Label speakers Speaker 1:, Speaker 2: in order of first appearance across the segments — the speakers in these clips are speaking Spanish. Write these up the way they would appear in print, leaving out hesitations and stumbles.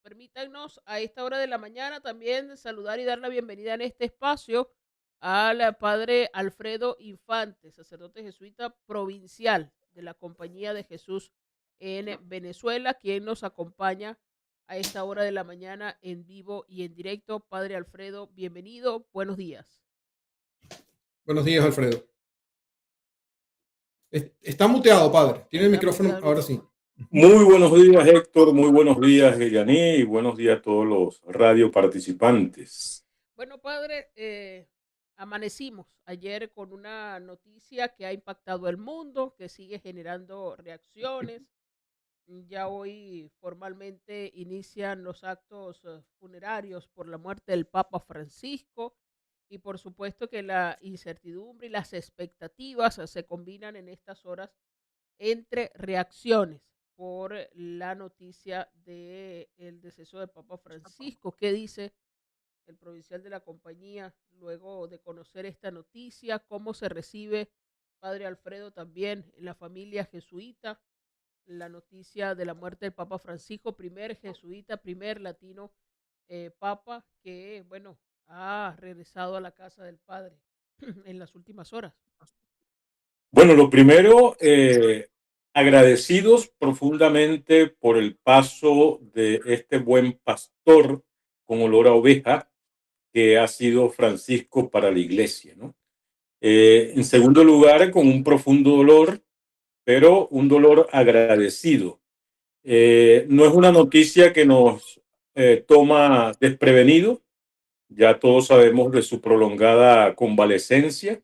Speaker 1: Permítanos a esta hora de la mañana también saludar y dar la bienvenida en este espacio al padre Alfredo Infante, sacerdote jesuita provincial de la Compañía de Jesús en Venezuela, quien nos acompaña a esta hora de la mañana en vivo y en directo. Padre Alfredo, bienvenido, buenos días.
Speaker 2: Buenos días, Alfredo. Está muteado, padre. Tiene el
Speaker 1: Está
Speaker 2: micrófono,
Speaker 1: muteado el
Speaker 2: ahora sí.
Speaker 1: micrófono.
Speaker 3: Muy buenos días, Héctor. Muy buenos días, Yaní. Y buenos días a todos los radio participantes.
Speaker 1: Bueno, padre, amanecimos ayer con una noticia que ha impactado el mundo, que sigue generando reacciones. Ya hoy formalmente inician los actos funerarios por la muerte del Papa Francisco y por supuesto que la incertidumbre y las expectativas se combinan en estas horas entre reacciones por la noticia del deceso del Papa Francisco. ¿Qué dice el provincial de la compañía luego de conocer esta noticia? ¿Cómo se recibe, padre Alfredo, también en la familia jesuita la noticia de la muerte del Papa Francisco, primer jesuita, primer latino papa que, bueno, ha regresado a la casa del Padre en las últimas horas?
Speaker 3: Bueno, lo primero, agradecidos profundamente por el paso de este buen pastor con olor a oveja que ha sido Francisco para la iglesia, ¿no? En segundo lugar, con un profundo dolor, pero un dolor agradecido. No es una noticia que nos toma desprevenido. Ya todos sabemos de su prolongada convalecencia.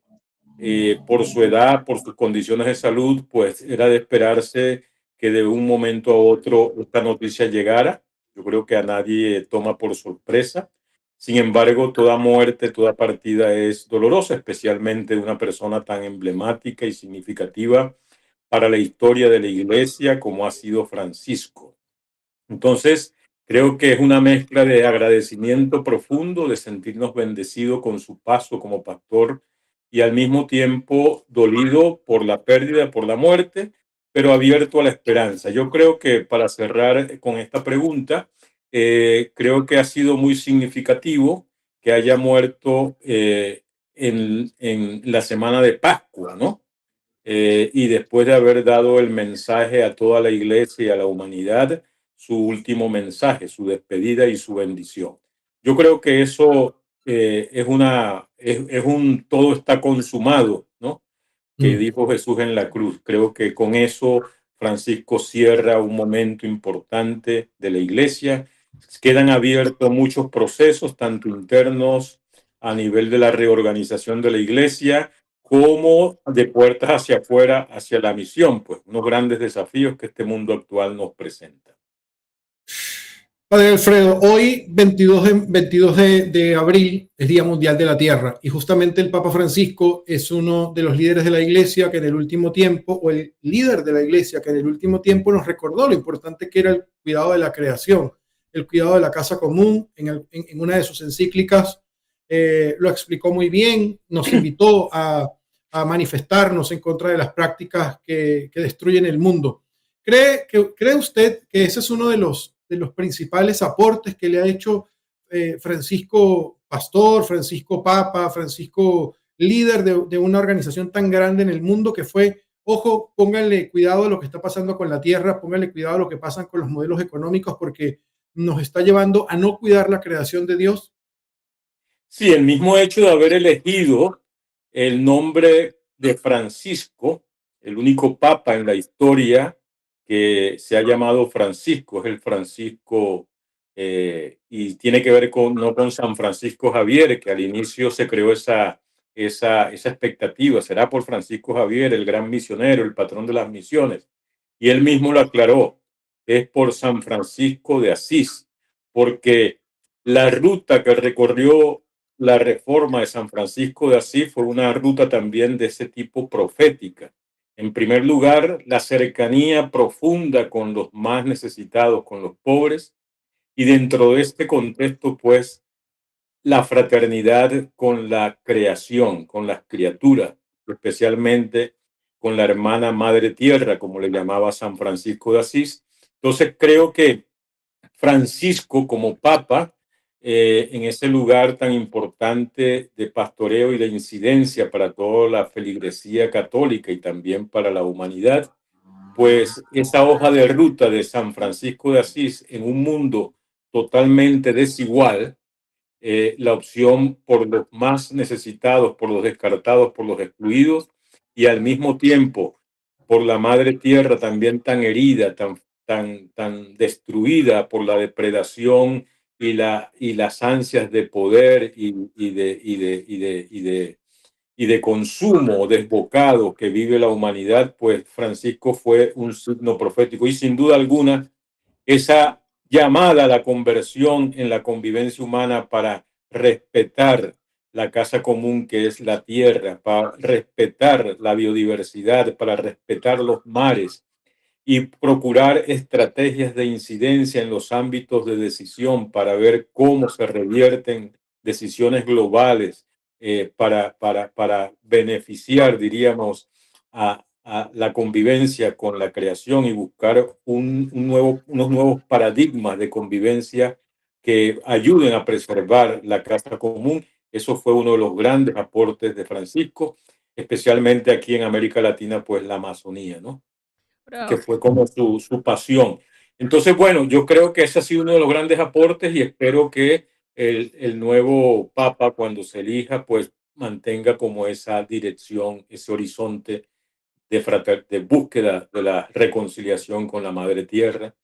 Speaker 3: Por su edad, por sus condiciones de salud, pues era de esperarse que de un momento a otro esta noticia llegara. Yo creo que a nadie toma por sorpresa. Sin embargo, toda muerte, toda partida es dolorosa, especialmente de una persona tan emblemática y significativa para la historia de la iglesia como ha sido Francisco. Entonces, creo que es una mezcla de agradecimiento profundo, de sentirnos bendecidos con su paso como pastor y al mismo tiempo dolido por la pérdida, por la muerte, pero abierto a la esperanza. Yo creo que para cerrar con esta pregunta, creo que ha sido muy significativo que haya muerto en la semana de Pascua, ¿no? Y después de haber dado el mensaje a toda la iglesia y a la humanidad, su último mensaje, su despedida y su bendición. Yo creo que eso es un todo está consumado, ¿no? Que dijo Jesús en la cruz. Creo que con eso Francisco cierra un momento importante de la iglesia. Quedan abiertos muchos procesos, tanto internos a nivel de la reorganización de la iglesia, como de puertas hacia afuera, hacia la misión, pues unos grandes desafíos que este mundo actual nos presenta.
Speaker 2: Padre Alfredo, hoy 22 de abril es Día Mundial de la Tierra y justamente el Papa Francisco es uno de los líderes de la iglesia que en el último tiempo, o el líder de la iglesia que en el último tiempo nos recordó lo importante que era el cuidado de la creación, el cuidado de la casa común. En una de sus encíclicas lo explicó muy bien, nos invitó a manifestarnos en contra de las prácticas que destruyen el mundo. ¿Cree usted que ese es uno de los principales aportes que le ha hecho Francisco Pastor, Francisco Papa, Francisco líder de una organización tan grande en el mundo que fue, ojo, pónganle cuidado a lo que está pasando con la tierra, pónganle cuidado a lo que pasa con los modelos económicos porque nos está llevando a no cuidar la creación de Dios?
Speaker 3: Sí, el mismo hecho de haber elegido el nombre de Francisco, el único papa en la historia que se ha llamado Francisco, es el Francisco, y tiene que ver no con San Francisco Javier, que al inicio se creó esa expectativa, será por Francisco Javier, el gran misionero, el patrón de las misiones, y él mismo lo aclaró, es por San Francisco de Asís, porque la ruta que recorrió la reforma de San Francisco de Asís fue una ruta también de ese tipo profética. En primer lugar, la cercanía profunda con los más necesitados, con los pobres, y dentro de este contexto, pues, la fraternidad con la creación, con las criaturas, especialmente con la hermana Madre Tierra, como le llamaba San Francisco de Asís. Entonces, creo que Francisco como papa en ese lugar tan importante de pastoreo y de incidencia para toda la feligresía católica y también para la humanidad, pues esa hoja de ruta de San Francisco de Asís en un mundo totalmente desigual, la opción por los más necesitados, por los descartados, por los excluidos, y al mismo tiempo por la madre tierra también tan herida, tan destruida por la depredación y las ansias de poder y de consumo desbocado que vive la humanidad, pues Francisco fue un signo profético y sin duda alguna esa llamada a la conversión en la convivencia humana para respetar la casa común que es la tierra, para respetar la biodiversidad, para respetar los mares y procurar estrategias de incidencia en los ámbitos de decisión para ver cómo se revierten decisiones globales para beneficiar, diríamos, a la convivencia con la creación y buscar unos nuevos paradigmas de convivencia que ayuden a preservar la casa común. Eso fue uno de los grandes aportes de Francisco, especialmente aquí en América Latina, pues la Amazonía, ¿no? Que
Speaker 1: Bravo.
Speaker 3: fue como su pasión. Entonces, bueno, yo creo que ese ha sido uno de los grandes aportes y espero que el nuevo Papa, cuando se elija, pues mantenga como esa dirección, ese horizonte de búsqueda de la reconciliación con la Madre Tierra.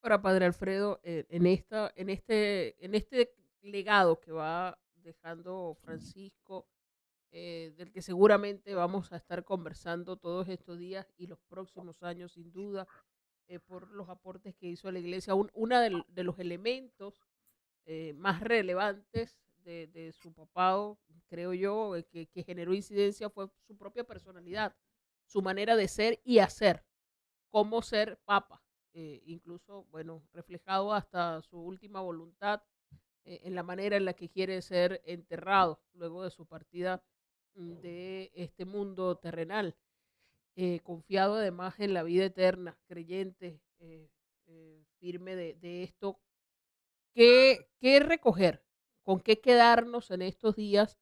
Speaker 1: Ahora, Padre Alfredo, en este legado que va dejando Francisco, del que seguramente vamos a estar conversando todos estos días y los próximos años, sin duda, por los aportes que hizo a la iglesia. Uno de los elementos más relevantes de su papado, creo yo, que generó incidencia fue su propia personalidad, su manera de ser y hacer, cómo ser papa, incluso, bueno, reflejado hasta su última voluntad en la manera en la que quiere ser enterrado luego de su partida de este mundo terrenal, confiado además en la vida eterna, creyente, firme de esto. ¿Qué recoger? ¿Con qué quedarnos en estos días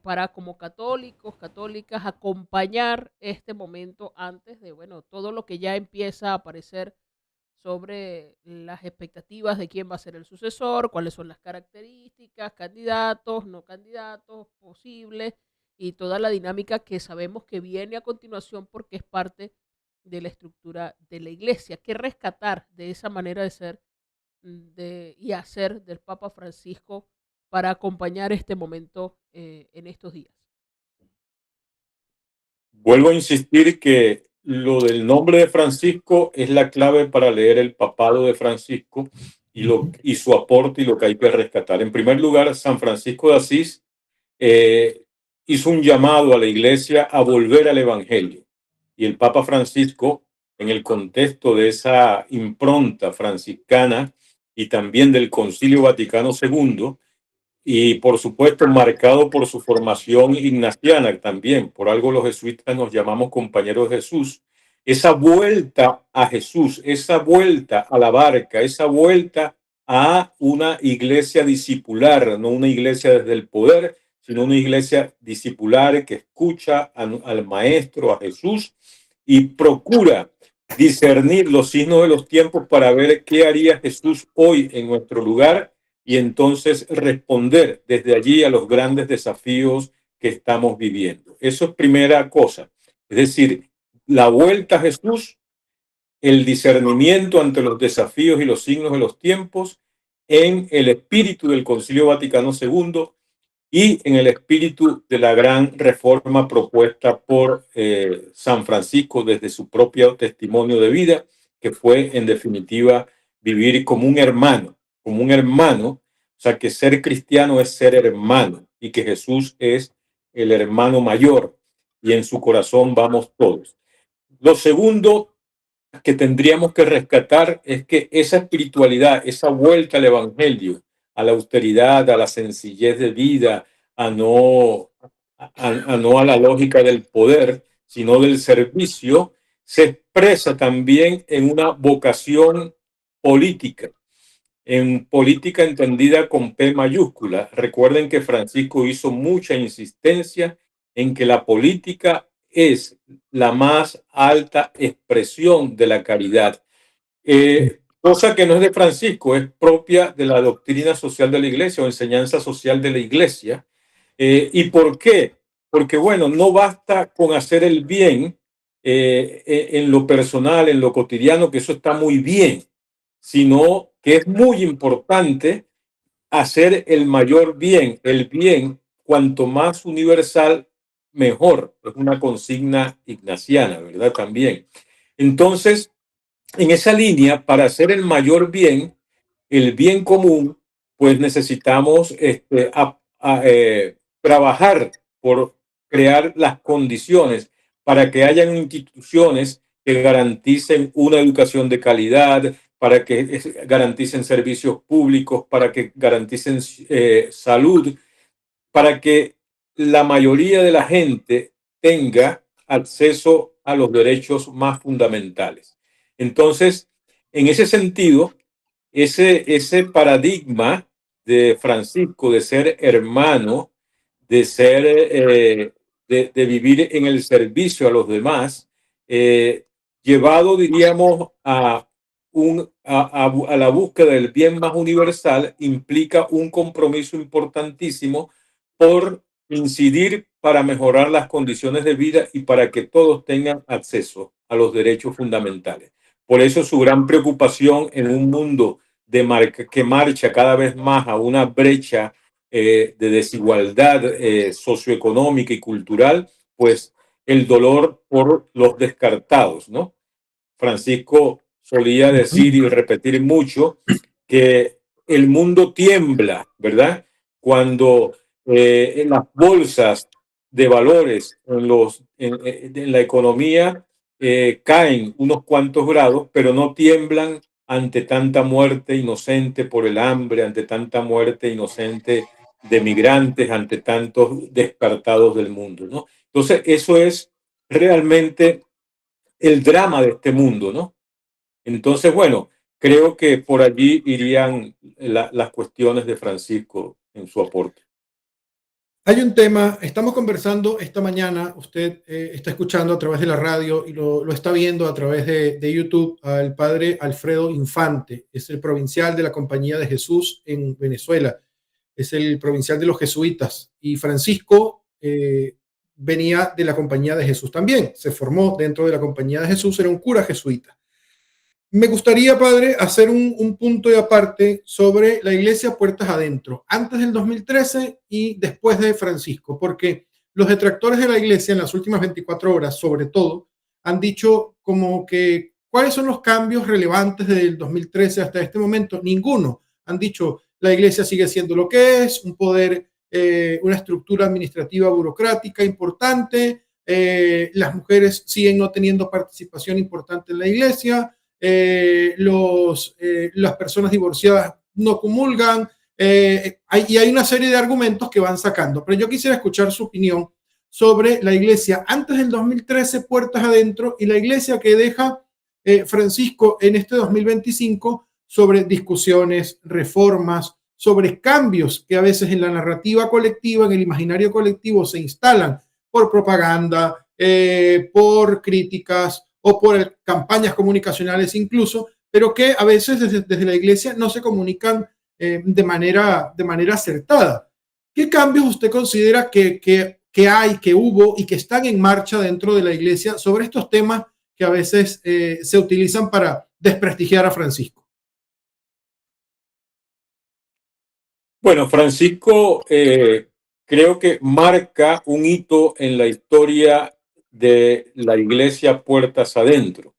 Speaker 1: para como católicos, católicas, acompañar este momento antes de, bueno, todo lo que ya empieza a aparecer sobre las expectativas de quién va a ser el sucesor, cuáles son las características, candidatos, no candidatos, posibles, y toda la dinámica que sabemos que viene a continuación porque es parte de la estructura de la iglesia? ¿Qué rescatar de esa manera de ser y hacer del Papa Francisco para acompañar este momento en estos días?
Speaker 3: Vuelvo a insistir que lo del nombre de Francisco es la clave para leer el papado de Francisco y su aporte y lo que hay que rescatar. En primer lugar, San Francisco de Asís hizo un llamado a la iglesia a volver al Evangelio. Y el Papa Francisco, en el contexto de esa impronta franciscana y también del Concilio Vaticano II, y por supuesto marcado por su formación ignaciana también, por algo los jesuitas nos llamamos compañeros de Jesús, esa vuelta a Jesús, esa vuelta a la barca, esa vuelta a una iglesia discipular, no una iglesia desde el poder, sino una iglesia discipular que escucha al maestro, a Jesús, y procura discernir los signos de los tiempos para ver qué haría Jesús hoy en nuestro lugar y entonces responder desde allí a los grandes desafíos que estamos viviendo. Eso es primera cosa. Es decir, la vuelta a Jesús, el discernimiento ante los desafíos y los signos de los tiempos en el espíritu del Concilio Vaticano II y en el espíritu de la gran reforma propuesta por San Francisco desde su propio testimonio de vida, que fue en definitiva vivir como un hermano, o sea que ser cristiano es ser hermano y que Jesús es el hermano mayor y en su corazón vamos todos. Lo segundo que tendríamos que rescatar es que esa espiritualidad, esa vuelta al evangelio, a la austeridad, a la sencillez de vida, no a la lógica del poder, sino del servicio, se expresa también en una vocación política, en política entendida con P mayúscula. Recuerden que Francisco hizo mucha insistencia en que la política es la más alta expresión de la caridad. Cosa que no es de Francisco, es propia de la doctrina social de la Iglesia o enseñanza social de la Iglesia. ¿Y por qué? Porque, bueno, no basta con hacer el bien en lo personal, en lo cotidiano, que eso está muy bien, sino que es muy importante hacer el mayor bien. El bien, cuanto más universal, mejor. Es una consigna ignaciana, ¿verdad? También. Entonces, en esa línea, para hacer el bien común, pues necesitamos trabajar por crear las condiciones para que hayan instituciones que garanticen una educación de calidad, para que garanticen servicios públicos, para que garanticen salud, para que la mayoría de la gente tenga acceso a los derechos más fundamentales. Entonces, en ese sentido, ese paradigma de Francisco de ser hermano, de ser, de vivir en el servicio a los demás, llevado, diríamos, a la búsqueda del bien más universal, implica un compromiso importantísimo por incidir para mejorar las condiciones de vida y para que todos tengan acceso a los derechos fundamentales. Por eso su gran preocupación en un mundo que marcha cada vez más a una brecha de desigualdad socioeconómica y cultural, pues el dolor por los descartados, ¿no? Francisco solía decir y repetir mucho que el mundo tiembla, ¿verdad? Cuando en las bolsas de valores en la economía caen unos cuantos grados, pero no tiemblan ante tanta muerte inocente por el hambre, ante tanta muerte inocente de migrantes, ante tantos descartados del mundo, ¿no? Entonces, eso es realmente el drama de este mundo, ¿no? Entonces, bueno, creo que por allí irían las cuestiones de Francisco en su aporte.
Speaker 2: Hay un tema, estamos conversando esta mañana, usted está escuchando a través de la radio y lo está viendo a través de YouTube al padre Alfredo Infante, es el provincial de la Compañía de Jesús en Venezuela, es el provincial de los jesuitas y Francisco venía de la Compañía de Jesús también, se formó dentro de la Compañía de Jesús, era un cura jesuita. Me gustaría, padre, hacer un punto de aparte sobre la iglesia puertas adentro, antes del 2013 y después de Francisco, porque los detractores de la iglesia en las últimas 24 horas, sobre todo, han dicho como que cuáles son los cambios relevantes del 2013 hasta este momento. Ninguno. Han dicho la iglesia sigue siendo lo que es, un poder, una estructura administrativa burocrática importante, las mujeres siguen no teniendo participación importante en la iglesia, las personas divorciadas no comulgan, y hay una serie de argumentos que van sacando. Pero yo quisiera escuchar su opinión sobre la iglesia antes del 2013, puertas adentro, y la iglesia que deja Francisco en este 2025 sobre discusiones, reformas, sobre cambios que a veces en la narrativa colectiva, en el imaginario colectivo se instalan por propaganda, por críticas, o por campañas comunicacionales incluso, pero que a veces desde la iglesia no se comunican de manera acertada. ¿Qué cambios usted considera que hay, que hubo y que están en marcha dentro de la iglesia sobre estos temas que a veces se utilizan para desprestigiar a Francisco?
Speaker 3: Bueno, Francisco creo que marca un hito en la historia de la iglesia puertas adentro,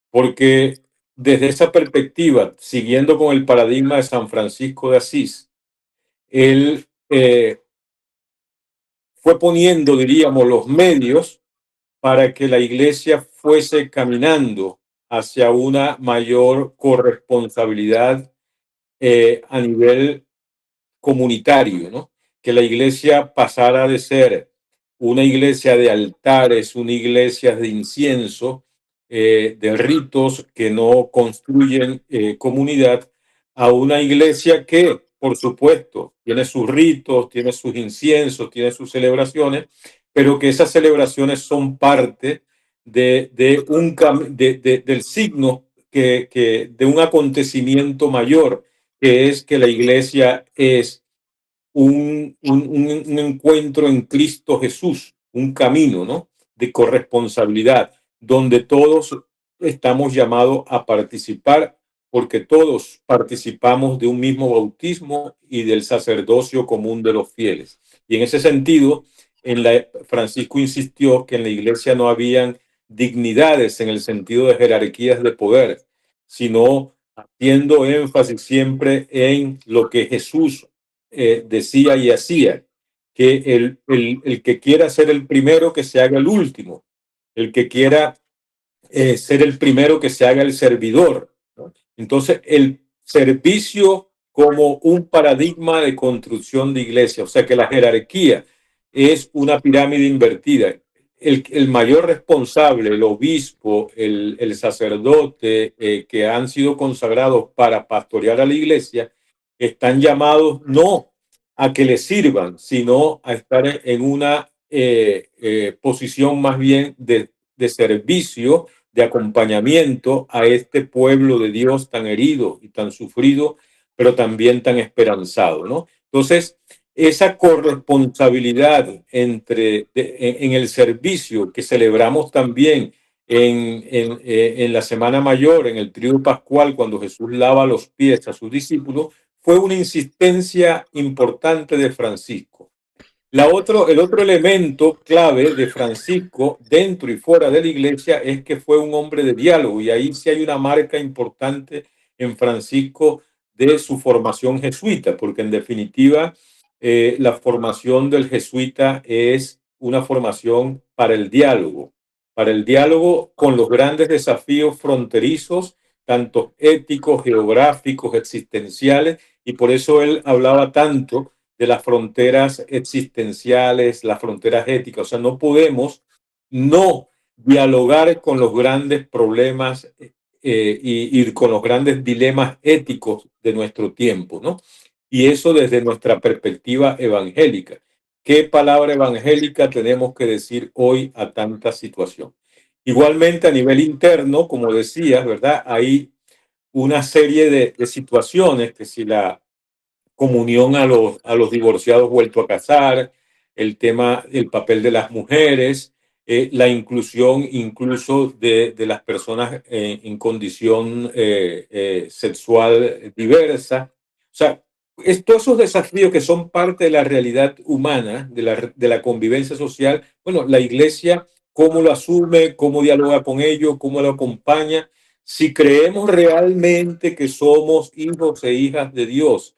Speaker 3: porque desde esa perspectiva, siguiendo con el paradigma de San Francisco de Asís, él fue poniendo, diríamos, los medios para que la iglesia fuese caminando hacia una mayor corresponsabilidad a nivel comunitario, ¿no? Que la iglesia pasara de ser una iglesia de altares, una iglesia de incienso, de ritos que no construyen comunidad, a una iglesia que, por supuesto, tiene sus ritos, tiene sus inciensos, tiene sus celebraciones, pero que esas celebraciones son parte del signo de un acontecimiento mayor, que es que la iglesia es un encuentro en Cristo Jesús, un camino, ¿no?, de corresponsabilidad, donde todos estamos llamados a participar, porque todos participamos de un mismo bautismo y del sacerdocio común de los fieles. Y en ese sentido, Francisco insistió que en la iglesia no habían dignidades en el sentido de jerarquías de poder, sino haciendo énfasis siempre en lo que Jesús decía y hacía, que el que quiera ser el primero, que se haga el último, el que quiera ser el primero, que se haga el servidor, ¿no? Entonces, el servicio como un paradigma de construcción de iglesia, o sea que la jerarquía es una pirámide invertida. El mayor responsable, el obispo, el sacerdote que han sido consagrados para pastorear a la iglesia, están llamados no a que les sirvan, sino a estar en una posición más bien de servicio, de acompañamiento a este pueblo de Dios tan herido y tan sufrido, pero también tan esperanzado, ¿no? Entonces, esa corresponsabilidad en el servicio que celebramos también en la Semana Mayor, en el Trío Pascual, cuando Jesús lava los pies a sus discípulos, fue una insistencia importante de Francisco. El otro elemento clave de Francisco dentro y fuera de la iglesia es que fue un hombre de diálogo, y ahí sí hay una marca importante en Francisco de su formación jesuita, porque en definitiva la formación del jesuita es una formación para el diálogo con los grandes desafíos fronterizos, tanto éticos, geográficos, existenciales, y por eso él hablaba tanto de las fronteras existenciales, las fronteras éticas. O sea, no podemos no dialogar con los grandes problemas y con los grandes dilemas éticos de nuestro tiempo, ¿no? Y eso desde nuestra perspectiva evangélica. ¿Qué palabra evangélica tenemos que decir hoy a tanta situación? Igualmente a nivel interno, como decías, ¿verdad? Hay una serie de situaciones que si la comunión a los divorciados vuelto a casar, el tema, el papel de las mujeres, la inclusión incluso de las personas en condición sexual diversa. O sea, todos esos desafíos que son parte de la realidad humana, de la convivencia social, bueno, la iglesia, cómo lo asume, cómo dialoga con ello, cómo lo acompaña. Si creemos realmente que somos hijos e hijas de Dios,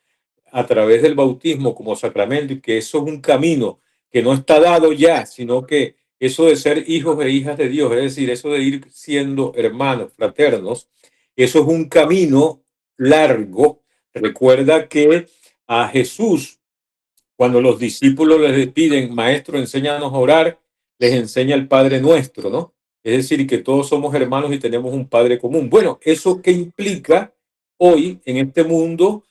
Speaker 3: a través del bautismo como sacramento, y que eso es un camino que no está dado ya, sino que eso de ser hijos e hijas de Dios, es decir, eso de ir siendo hermanos, fraternos, eso es un camino largo. Recuerda que a Jesús, cuando los discípulos les piden, maestro, enséñanos a orar, les enseña el Padre Nuestro, ¿no? Es decir, que todos somos hermanos y tenemos un Padre común. Bueno, ¿eso qué implica hoy en este mundo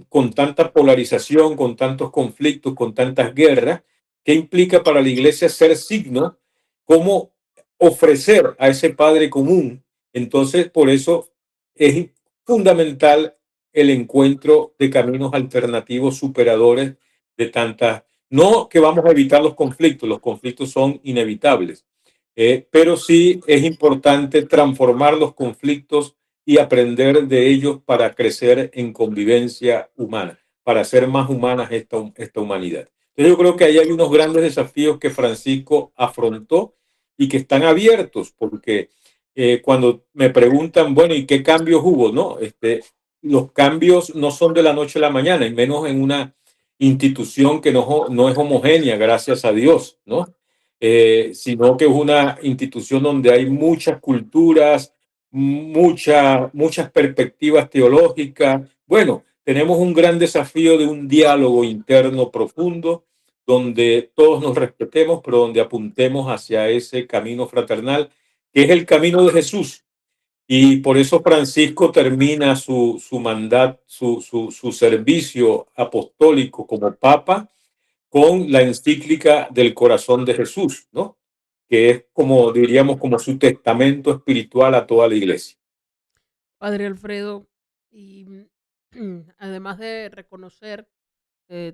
Speaker 3: con tanta polarización, con tantos conflictos, con tantas guerras? ¿Qué implica para la iglesia ser signo? ¿Cómo ofrecer a ese Padre común? Entonces, por eso es fundamental el encuentro de caminos alternativos superadores de tantas. No que vamos a evitar los conflictos son inevitables, pero sí es importante transformar los conflictos y aprender de ellos para crecer en convivencia humana, para hacer más humanas esta humanidad. Entonces yo creo que ahí hay unos grandes desafíos que Francisco afrontó y que están abiertos, porque cuando me preguntan, bueno, ¿y qué cambios hubo? No, los cambios no son de la noche a la mañana, y menos en una institución que no es homogénea, gracias a Dios, ¿no? Sino que es una institución donde hay muchas culturas, muchas perspectivas teológicas. Bueno, tenemos un gran desafío de un diálogo interno profundo, donde todos nos respetemos, pero donde apuntemos hacia ese camino fraternal que es el camino de Jesús. Y por eso Francisco termina su mandato, su servicio apostólico como papa con la encíclica del corazón de Jesús, ¿no? Que es como, diríamos, como su testamento espiritual a toda la iglesia.
Speaker 1: Padre Alfredo, y además de reconocer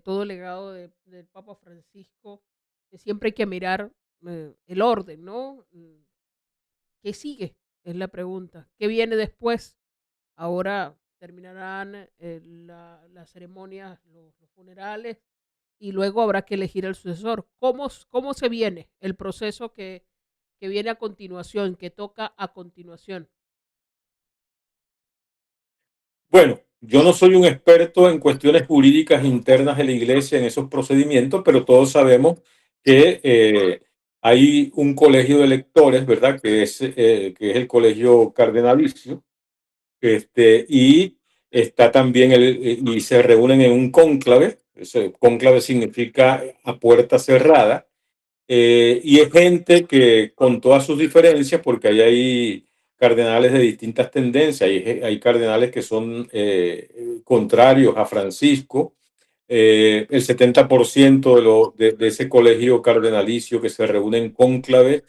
Speaker 1: todo el legado del Papa Francisco, siempre hay que mirar el orden, ¿no? ¿Qué sigue? Es la pregunta. ¿Qué viene después? Ahora terminarán las ceremonias, los funerales, y luego habrá que elegir el sucesor. ¿Cómo se viene el proceso que viene a continuación, que toca a continuación?
Speaker 3: Bueno, yo no soy un experto en cuestiones jurídicas internas de la iglesia, en esos procedimientos, pero todos sabemos que hay un colegio de electores, ¿verdad? Que es el colegio cardenalicio, y está también y se reúnen en un cónclave. Ese cónclave significa a puerta cerrada, y es gente que con todas sus diferencias, porque ahí hay cardenales de distintas tendencias, hay cardenales que son contrarios a Francisco. El 70% de ese colegio cardenalicio que se reúne en cónclave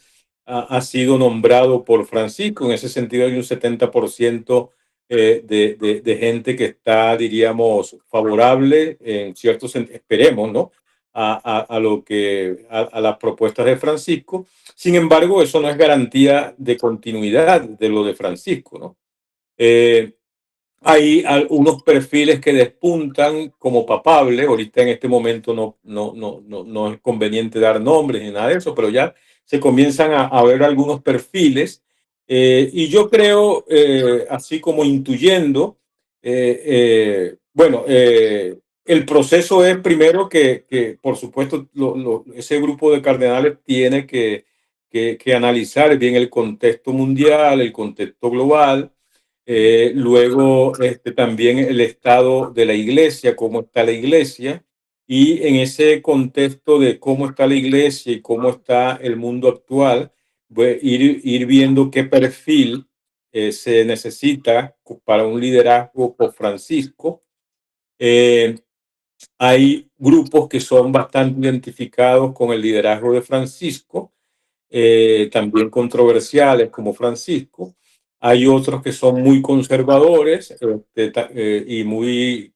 Speaker 3: ha sido nombrado por Francisco. En ese sentido hay un 70% de gente que está, diríamos, favorable, en cierto sentido, esperemos, ¿no? A las propuestas de Francisco. Sin embargo, eso no es garantía de continuidad de lo de Francisco, ¿no? Hay unos perfiles que despuntan como papables. Ahorita en este momento no es conveniente dar nombres ni nada de eso, pero ya se comienzan a ver algunos perfiles. Y yo creo, así como intuyendo, bueno, el proceso es primero que por supuesto, ese grupo de cardenales tiene que analizar bien el contexto mundial, el contexto global. Luego, también el estado de la iglesia, cómo está la iglesia, y en ese contexto de cómo está la iglesia y cómo está el mundo actual, pues, ir viendo qué perfil se necesita para un liderazgo por Francisco. Hay grupos que son bastante identificados con el liderazgo de Francisco, también controversiales como Francisco. Hay otros que son muy conservadores, y muy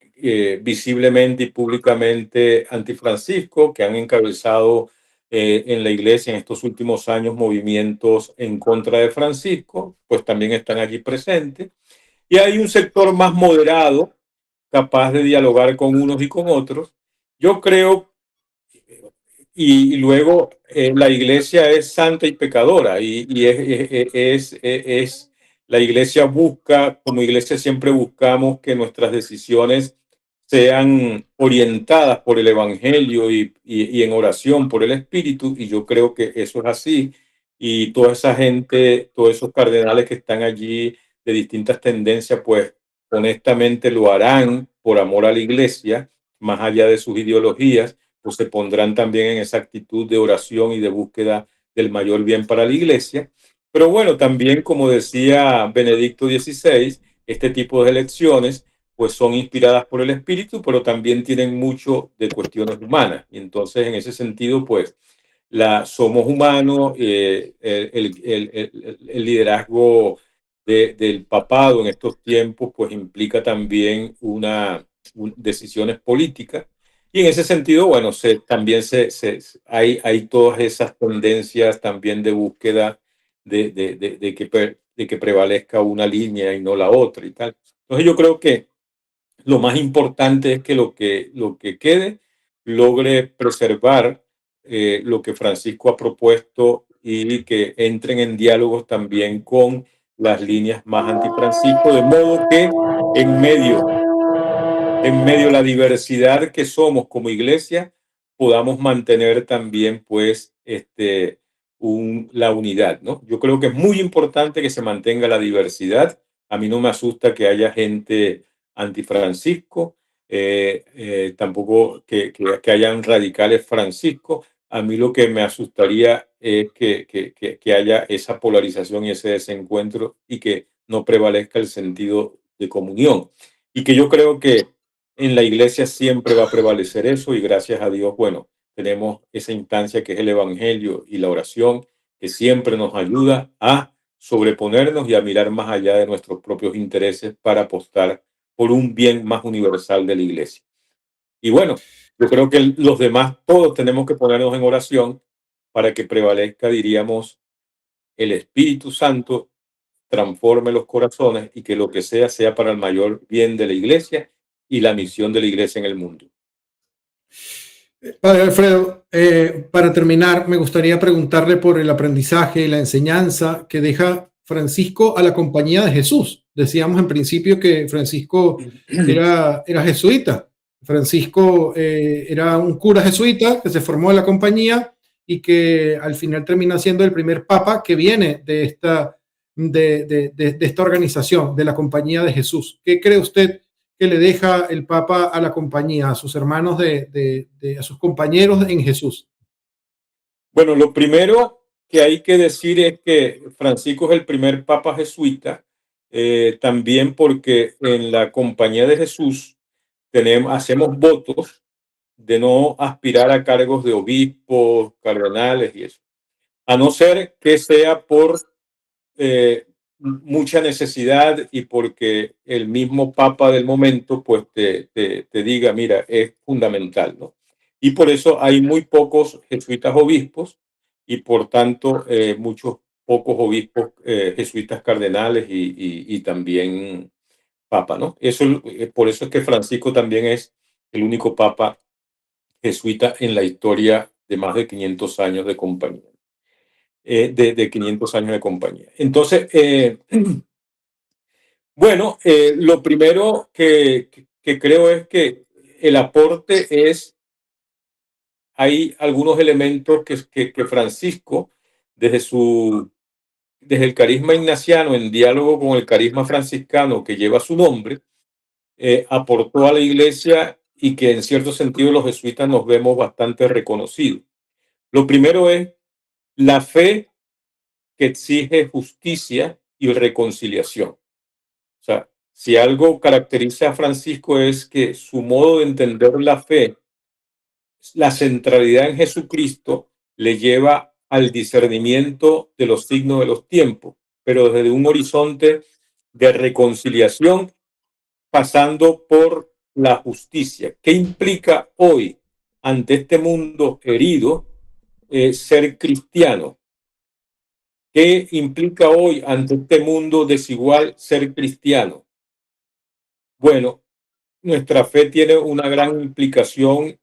Speaker 3: visiblemente y públicamente antifrancisco, que han encabezado en la iglesia en estos últimos años movimientos en contra de Francisco, pues también están allí presentes. Y hay un sector más moderado, capaz de dialogar con unos y con otros. Yo creo, y luego la iglesia es santa y pecadora, y la iglesia busca, como iglesia siempre buscamos que nuestras decisiones sean orientadas por el Evangelio y en oración por el Espíritu, y yo creo que eso es así. Y toda esa gente, todos esos cardenales que están allí de distintas tendencias, pues honestamente lo harán por amor a la iglesia, más allá de sus ideologías, pues se pondrán también en esa actitud de oración y de búsqueda del mayor bien para la iglesia. Pero bueno, también, como decía Benedicto XVI, este tipo de elecciones pues son inspiradas por el Espíritu, pero también tienen mucho de cuestiones humanas. Y entonces, en ese sentido, pues somos humanos. El liderazgo del papado en estos tiempos pues implica también decisiones políticas, y en ese sentido, bueno, también hay todas esas tendencias también de búsqueda de que prevalezca una línea y no la otra y tal. Entonces yo creo que lo más importante es que lo que quede logre preservar lo que Francisco ha propuesto, y que entren en diálogos también con las líneas más antifrancisco, de modo que en medio de la diversidad que somos como iglesia, podamos mantener también, pues, la unidad, ¿no? Yo creo que es muy importante que se mantenga la diversidad. A mí no me asusta que haya gente antifrancisco, tampoco que hayan radicales Francisco, a mí lo que me asustaría es que haya esa polarización y ese desencuentro y que no prevalezca el sentido de comunión. Y que yo creo que en la iglesia siempre va a prevalecer eso y gracias a Dios, bueno, tenemos esa instancia que es el evangelio y la oración que siempre nos ayuda a sobreponernos y a mirar más allá de nuestros propios intereses para apostar por un bien más universal de la iglesia. Y bueno, yo creo que los demás todos tenemos que ponernos en oración para que prevalezca, diríamos, el Espíritu Santo transforme los corazones y que lo que sea sea para el mayor bien de la iglesia y la misión de la iglesia en el mundo.
Speaker 2: Padre Alfredo, para terminar, me gustaría preguntarle por el aprendizaje y la enseñanza que deja Francisco a la compañía de Jesús. Decíamos en principio que Francisco era jesuita. Francisco era un cura jesuita que se formó en la compañía y que al final termina siendo el primer papa que viene de esta organización, de la Compañía de Jesús. ¿Qué cree usted que le deja el Papa a la compañía, a sus hermanos, a sus compañeros en Jesús?
Speaker 3: Bueno, lo primero que hay que decir es que Francisco es el primer papa jesuita, también porque en la Compañía de Jesús hacemos votos de no aspirar a cargos de obispos, cardenales y eso, a no ser que sea por mucha necesidad y porque el mismo papa del momento pues te diga, mira, es fundamental, ¿no? Y por eso hay muy pocos jesuitas obispos y por tanto muchos pocos obispos jesuitas cardenales y también papa, ¿no? Por eso es que Francisco también es el único papa jesuita en la historia de más de 500 años de compañía. De 500 años de compañía. Entonces, bueno, lo primero que creo es que el aporte hay algunos elementos que Francisco, desde el carisma ignaciano, en diálogo con el carisma franciscano que lleva su nombre, aportó a la iglesia y que en cierto sentido los jesuitas nos vemos bastante reconocidos. Lo primero es la fe que exige justicia y reconciliación. O sea, si algo caracteriza a Francisco es que su modo de entender la fe, la centralidad en Jesucristo, le lleva al discernimiento de los signos de los tiempos, pero desde un horizonte de reconciliación, pasando por la justicia. ¿Qué implica hoy, ante este mundo herido, ser cristiano? ¿Qué implica hoy, ante este mundo desigual, ser cristiano? Bueno, nuestra fe tiene una gran implicación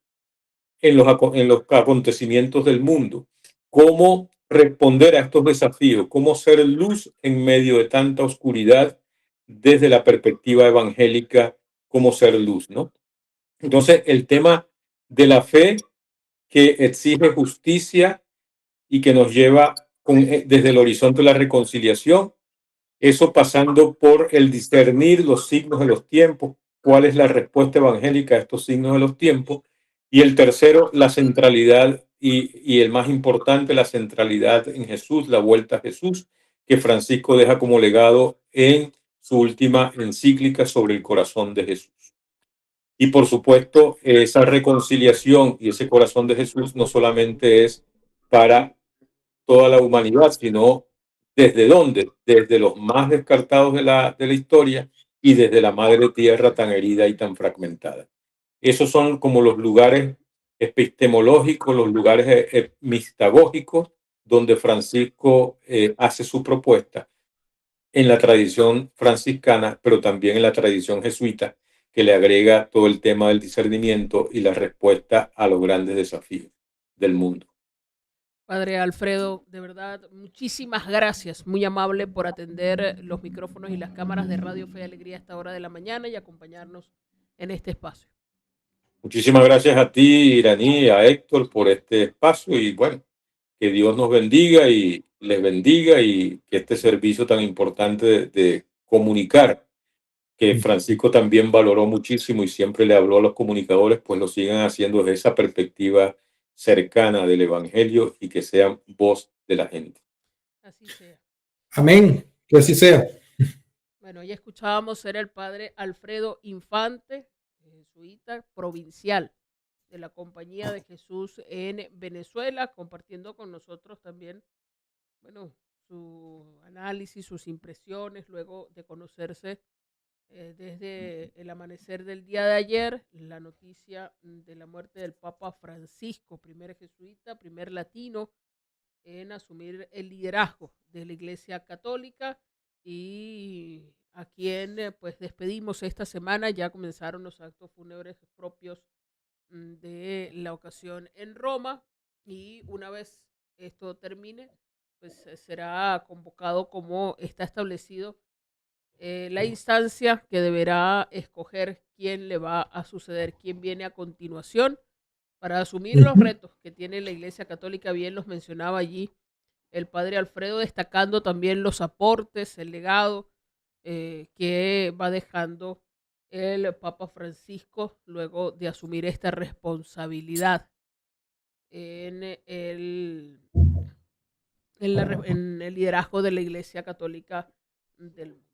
Speaker 3: en los acontecimientos del mundo. ¿Cómo responder a estos desafíos? ¿Cómo ser luz en medio de tanta oscuridad desde la perspectiva evangélica? ¿Cómo ser luz, no? Entonces, el tema de la fe que exige justicia y que nos lleva desde el horizonte de la reconciliación, eso pasando por el discernir los signos de los tiempos, cuál es la respuesta evangélica a estos signos de los tiempos. Y el tercero, la centralidad y el más importante, la centralidad en Jesús, la vuelta a Jesús, que Francisco deja como legado en su última encíclica sobre el corazón de Jesús. Y por supuesto, esa reconciliación y ese corazón de Jesús no solamente es para toda la humanidad, sino desde dónde, desde los más descartados de la historia y desde la madre tierra tan herida y tan fragmentada. Esos son como los lugares epistemológicos, los lugares mistagógicos donde Francisco hace su propuesta en la tradición franciscana, pero también en la tradición jesuita, que le agrega todo el tema del discernimiento y la respuesta a los grandes desafíos del mundo.
Speaker 1: Padre Alfredo, de verdad, muchísimas gracias, muy amable por atender los micrófonos y las cámaras de Radio Fe y Alegría a esta hora de la mañana y acompañarnos en este espacio.
Speaker 3: Muchísimas gracias a ti, Iraní, a Héctor, por este espacio y bueno, que Dios nos bendiga y les bendiga y que este servicio tan importante de comunicar, que Francisco también valoró muchísimo y siempre le habló a los comunicadores, pues lo sigan haciendo desde esa perspectiva cercana del Evangelio y que sean voz de la gente.
Speaker 1: Así sea.
Speaker 2: Amén. Que así sea.
Speaker 1: Bueno, ya escuchábamos, era el padre Alfredo Infante, jesuita provincial de la Compañía de Jesús en Venezuela, compartiendo con nosotros también, bueno, su análisis, sus impresiones, luego de conocerse desde el amanecer del día de ayer, la noticia de la muerte del Papa Francisco, primer jesuita, primer latino en asumir el liderazgo de la Iglesia Católica y a quien pues despedimos esta semana. Ya comenzaron los actos fúnebres propios de la ocasión en Roma y una vez esto termine, pues será convocado como está establecido la instancia que deberá escoger quién le va a suceder, quién viene a continuación para asumir los retos que tiene la Iglesia Católica. Bien los mencionaba allí el padre Alfredo, destacando también los aportes, el legado que va dejando el Papa Francisco luego de asumir esta responsabilidad en en el liderazgo de la Iglesia Católica del mundo.